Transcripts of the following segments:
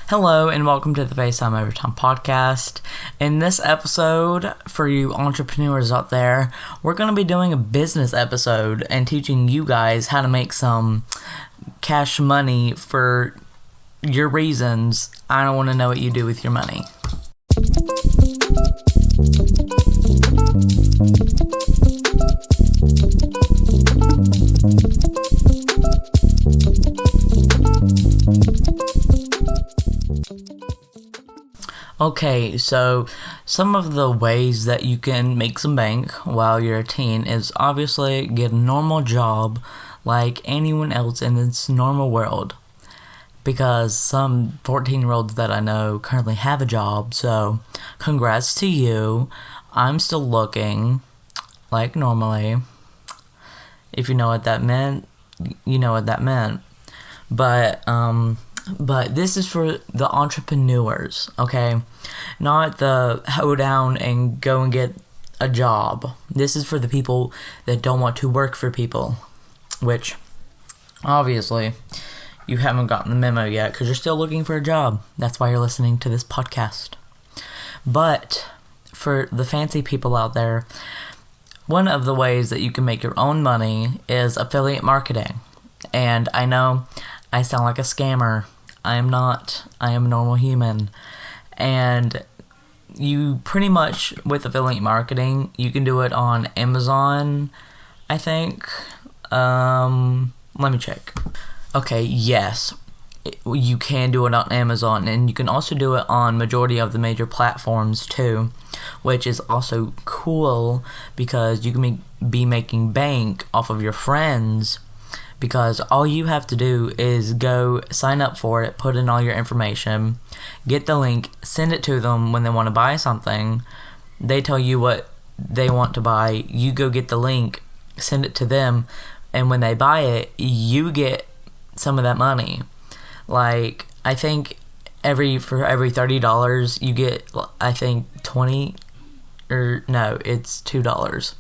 Hello and welcome to the Facetime Overtime podcast. In this episode, for you entrepreneurs out there, we're going to be doing a business episode and teaching you guys how to make some cash money for your reasons. I don't want to know what you do with your money. Okay, so some of the ways that you can make some bank while you're a teen is obviously get a normal job like anyone else in this normal world. Because some 14-year-olds that I know currently have a job, so congrats to you. I'm still looking, like normally. If you know what that meant, you know what that meant. But this is for the entrepreneurs, okay? Not the hoe down and go and get a job. This is for the people that don't want to work for people, which, obviously, you haven't gotten the memo yet because you're still looking for a job. That's why you're listening to this podcast. But for the fancy people out there, one of the ways that you can make your own money is affiliate marketing. And I know I sound like a scammer. I am not. I am a normal human. And you pretty much, with affiliate marketing, you can do it on Amazon, I think. Let me check. Okay, yes. You can do it on Amazon, and you can also do it on majority of the major platforms too, which is also cool because you can be making bank off of your friends. Because all you have to do is go sign up for it, put in all your information, get the link, send it to them when they want to buy something. They tell you what they want to buy. You go get the link, send it to them, and when they buy it, you get some of that money. Like, I think for every $30, you get, I think, it's $2.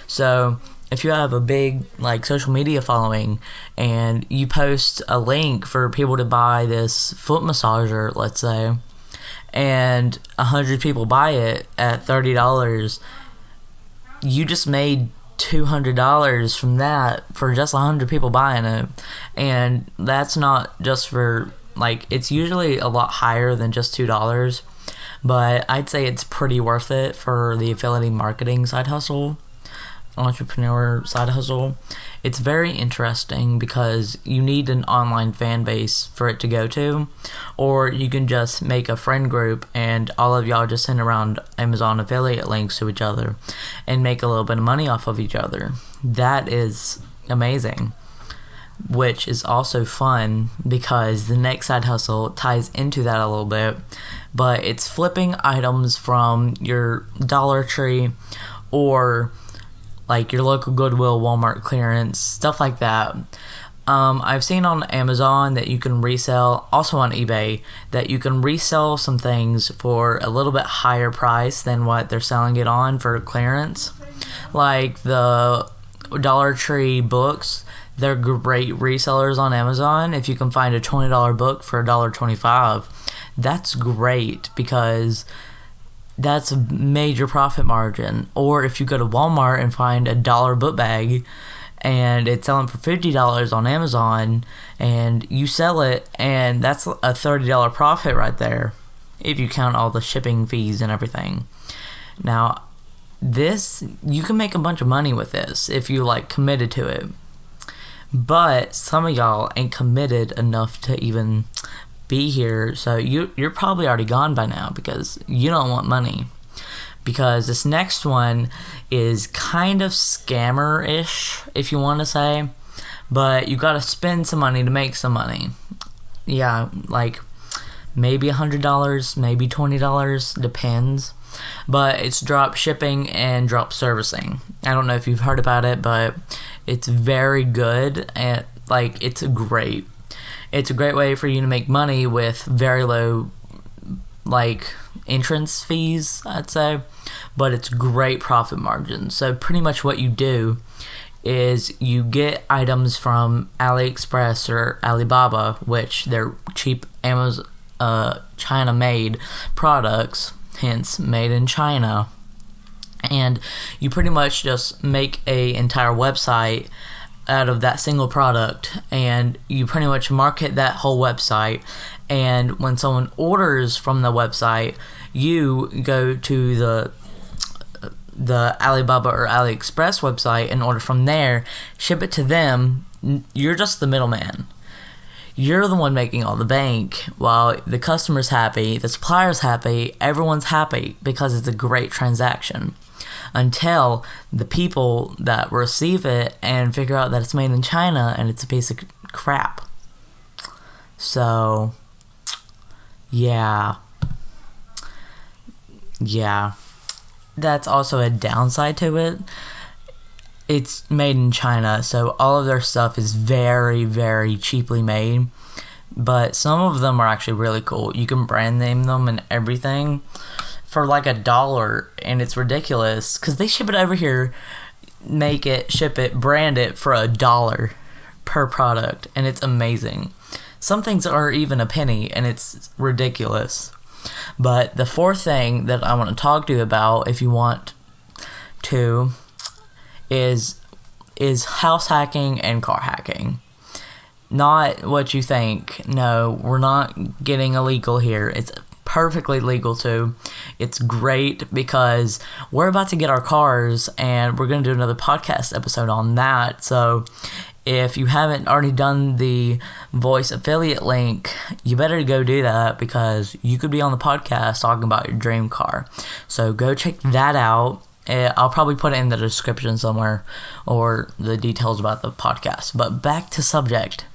So if you have a big social media following and you post a link for people to buy this foot massager, let's say, and 100 people buy it at $30, you just made $200 from that for just 100 people buying it. And that's not just for, it's usually a lot higher than just $2, but I'd say it's pretty worth it for the affiliate marketing side hustle. Entrepreneur side hustle. It's very interesting because you need an online fan base for it to go to, or you can just make a friend group and all of y'all just send around Amazon affiliate links to each other and make a little bit of money off of each other. That is amazing, which is also fun because the next side hustle ties into that a little bit, but it's flipping items from your Dollar Tree or your local Goodwill, Walmart clearance, stuff like that. I've seen on Amazon that you can resell, also on eBay, that you can resell some things for a little bit higher price than what they're selling it on for clearance. Like the Dollar Tree books, they're great resellers on Amazon. If you can find a $20 book for $1.25, that's great because that's a major profit margin. Or if you go to Walmart and find a $1 book bag and it's selling for $50 on Amazon and you sell it, and that's a $30 profit right there if you count all the shipping fees and everything. Now, you can make a bunch of money with this if you committed to it. But some of y'all ain't committed enough to even be here, so you're probably already gone by now because you don't want money. Because this next one is kind of scammer-ish, if you want to say, but you gotta spend some money to make some money. Yeah, maybe $100, maybe $20, depends. But it's drop shipping and drop servicing. I don't know if you've heard about it, but it's very good and it's great. It's a great way for you to make money with very low, entrance fees, I'd say. But it's great profit margins. So pretty much what you do is you get items from AliExpress or Alibaba, which they're cheap China-made products, hence made in China. And you pretty much just make a entire website out of that single product, and you pretty much market that whole website. And when someone orders from the website, you go to the Alibaba or AliExpress website and order from there, ship it to them. You're just the middleman. You're the one making all the bank, while the customer's happy, the supplier's happy, everyone's happy because it's a great transaction. Until the people that receive it and figure out that it's made in China and it's a piece of crap. So, yeah. That's also a downside to it. It's made in China, so all of their stuff is very, very cheaply made. But some of them are actually really cool. You can brand name them and everything for like $1, and it's ridiculous because they ship it over here, make it, ship it, brand it for $1 per product, and it's amazing. Some things are even a penny, and it's ridiculous. But the fourth thing that I want to talk to you about, if you want to, is house hacking and car hacking. Not what you think. No, we're not getting illegal here. It's perfectly legal too. It's great because we're about to get our cars, and we're going to do another podcast episode on that. So if you haven't already done the voice affiliate link, you better go do that because you could be on the podcast talking about your dream car. So go check that out. I'll probably put it in the description somewhere, or the details about the podcast. But back to subject.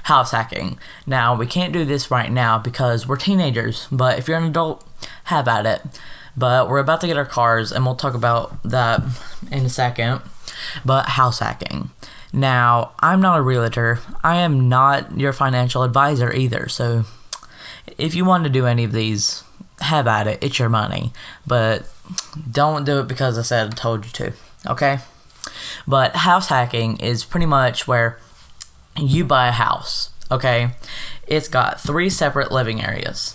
House hacking. Now, we can't do this right now because we're teenagers, but if you're an adult, have at it. But we're about to get our cars, and we'll talk about that in a second. But house hacking. Now, I'm not a realtor. I am not your financial advisor either, so if you want to do any of these, have at it. It's your money. But don't do it because I told you to, okay? But house hacking is pretty much where you buy a house, okay? It's got 3 separate living areas,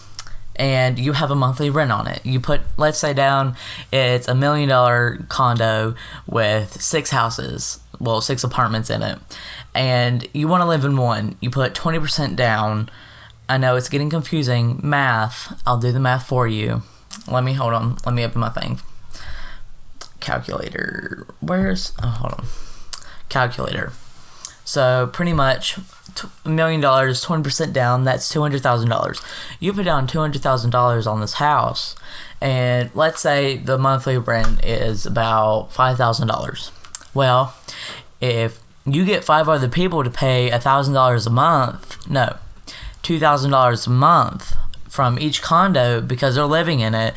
and you have a monthly rent on it. You put, let's say down, it's $1 million condo with 6 houses, 6 apartments in it, and you want to live in one. You put 20% down. I know it's getting confusing. Math. I'll do the math for you. Let me open my thing. Calculator. Hold on. Calculator. So pretty much $1 million, 20% down, that's $200,000. You put down $200,000 on this house, and let's say the monthly rent is about $5,000. Well, if you get 5 other people to pay $1,000 a month, no, $2,000 a month from each condo because they're living in it,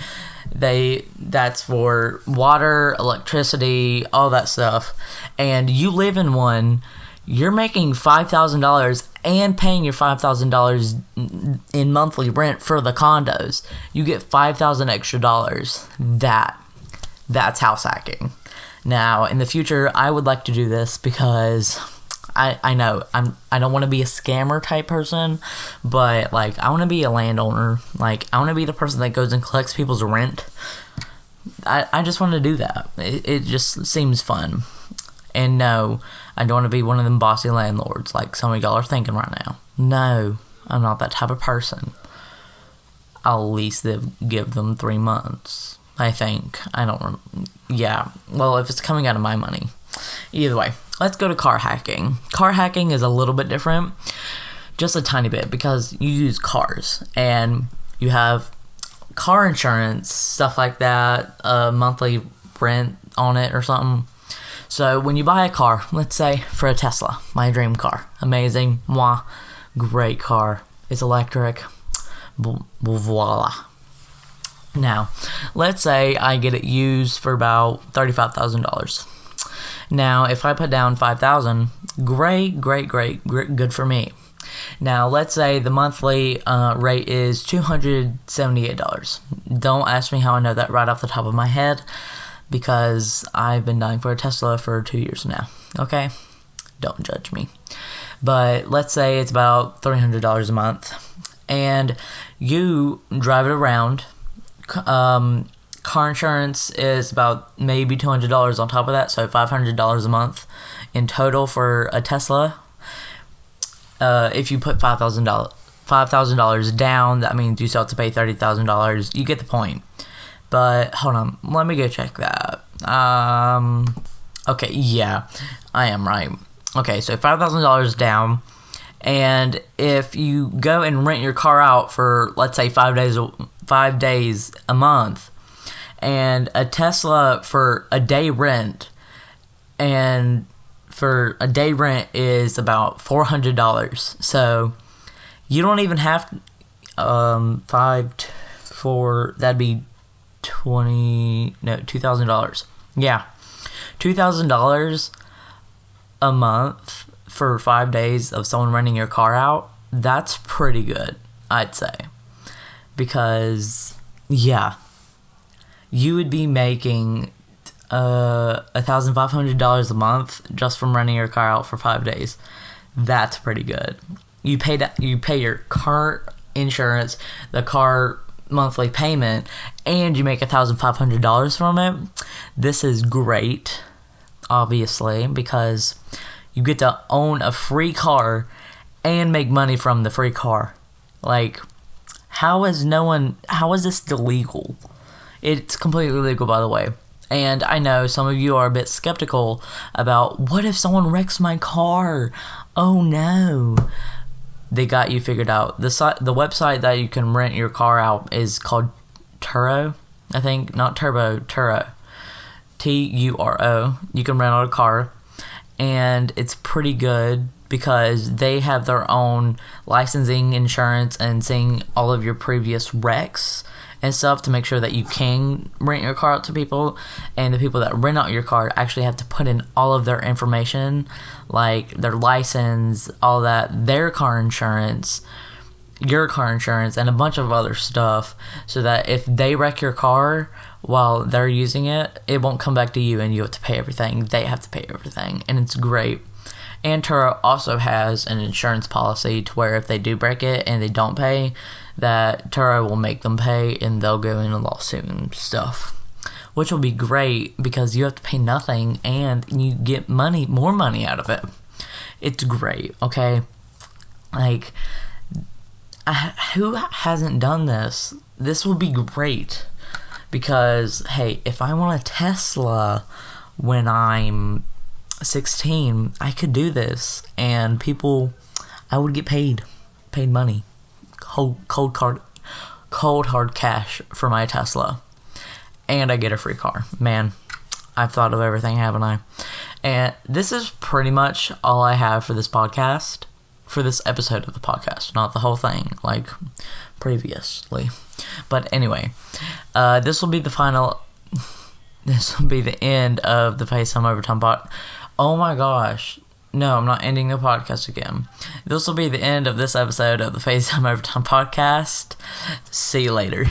that's for water, electricity, all that stuff, and you live in one. You're making $5,000 and paying your $5,000 in monthly rent for the condos. You get $5,000 extra dollars. That's house hacking. Now, in the future, I would like to do this because I know I don't want to be a scammer type person, but like I want to be a landowner. Like I want to be the person that goes and collects people's rent. I just want to do that. It just seems fun. And no, I don't want to be one of them bossy landlords like some of y'all are thinking right now. No, I'm not that type of person. I'll at least give them 3 months, I think. Yeah, well, if it's coming out of my money. Either way, let's go to car hacking. Car hacking is a little bit different, just a tiny bit, because you use cars, and you have car insurance, stuff like that, a monthly rent on it or something. So when you buy a car, let's say for a Tesla, my dream car, amazing, great car, it's electric, voila. Now, let's say I get it used for about $35,000. Now, if I put down $5,000, great, good for me. Now, let's say the monthly rate is $278. Don't ask me how I know that right off the top of my head, because I've been dying for a Tesla for 2 years now, okay? Don't judge me. But let's say it's about $300 a month, and you drive it around. Car insurance is about maybe $200 on top of that, so $500 a month in total for a Tesla. If you put $5,000 down, that means you still have to pay $30,000. You get the point. But hold on, let me go check that. Okay, yeah, I am right. Okay, so $5,000 down, and if you go and rent your car out for, let's say, 5 days a month, and a Tesla for a day rent, and for a day rent is about $400. So you don't even have that'd be $2,000. Yeah, $2,000 a month for 5 days of someone renting your car out. That's pretty good, I'd say, because yeah, you would be making $1,500 a month just from renting your car out for 5 days. That's pretty good. You pay your car insurance, the car monthly payment, and you make $1,500 from it. This is great, obviously, because you get to own a free car and make money from the free car. Like, how is this illegal? It's completely legal, by the way. And I know some of you are a bit skeptical about, what if someone wrecks my car? Oh no. They got you figured out. The website that you can rent your car out is called Turo, I think. Not Turbo, Turo. Turo. You can rent out a car, and it's pretty good because they have their own licensing, insurance, and seeing all of your previous wrecks and stuff to make sure that you can rent your car out to people. And the people that rent out your car actually have to put in all of their information, like their license, all that, their car insurance, your car insurance, and a bunch of other stuff, so that if they wreck your car while they're using it, it won't come back to you and you have to pay everything. They have to pay everything, and it's great. And Turo also has an insurance policy to where if they do break it and they don't pay, that Turo will make them pay, and they'll go in a lawsuit and stuff, which will be great because you have to pay nothing and you get more money out of it. It's great, okay? Like, who hasn't done this? This will be great because, hey, if I want a Tesla when I'm 16, I could do this, and I would get paid money, cold hard cash for my Tesla, and I get a free car. Man, I've thought of everything, haven't I? And this is pretty much all I have for this podcast, for this episode of the podcast, not the whole thing like previously. But anyway, this will be the end of the Facetime Overtime pod. Oh my gosh. No, I'm not ending the podcast again. This will be the end of this episode of the Facetime Overtime podcast. See you later.